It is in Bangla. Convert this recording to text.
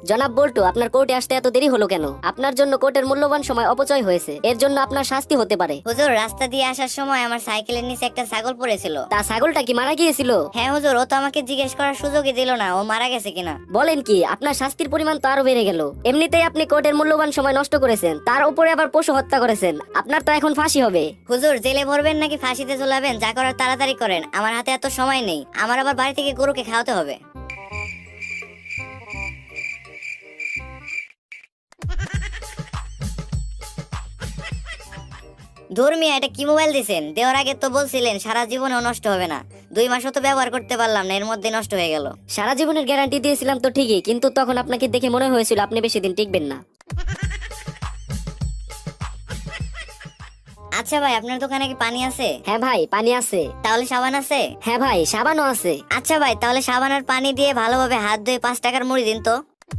জনাব বল্টু, আপনার কোর্টে আসতে এত দেরি হলো কেন? আপনার জন্য কোর্টের মূল্যবান সময় অপচয় হয়েছে, এর জন্য আপনার শাস্তি হতে পারে। হুজুর, রাস্তা দিয়ে আসার সময় আমার সাইকেলের নিচে একটা ছাগল পড়েছিল। তা ছাগলটা কি মারা গিয়েছিল? হ্যাঁ হুজুর, ও তো আমাকে জিজ্ঞেস করার সুযোগই দিল না ও মারা গেছে কিনা। বলেন কি? আপনার শাস্তির পরিমাণ তো আরো বেড়ে গেল। এমনিতেই আপনি কোর্টের মূল্যবান সময় নষ্ট করেছেন, তার উপরে আবার পশু হত্যা করেছেন। আপনার তো এখন ফাঁসি হবে। হুজুর, জেলে ভরবেন নাকি ফাঁসিতে ঝোলাবেন, যা করার তাড়াতাড়ি করেন, আমার হাতে এত সময় নেই। আমার আবার বাড়ি থেকে গরুকে খাওয়াতে হবে। ধর্মিয়া, এটা কি মোবাইল দিছেন? দেওয়ার আগে তো বলছিলেন সারা জীবনেও নষ্ট হবে না। 2 মাসও তো ব্যবহার করতে পারলাম না, এর মধ্যে নষ্ট হয়ে গেল। সারা জীবনের গ্যারান্টি দিয়েছিলাম তো ঠিকই, কিন্তু তখন আপনাকে দেখে মনে হয়েছিল আপনি বেশি দিন টিকবেন না। আচ্ছা ভাই, আপনার দোকানে কি পানি আছে? হ্যাঁ ভাই, পানি আছে। তাহলে সাবান আছে? হ্যাঁ ভাই, সাবানও আছে। আচ্ছা ভাই, তাহলে সাবান আর পানি দিয়ে ভালোভাবে হাত ধুয়ে 5 টাকার মুড়ি দিন তো।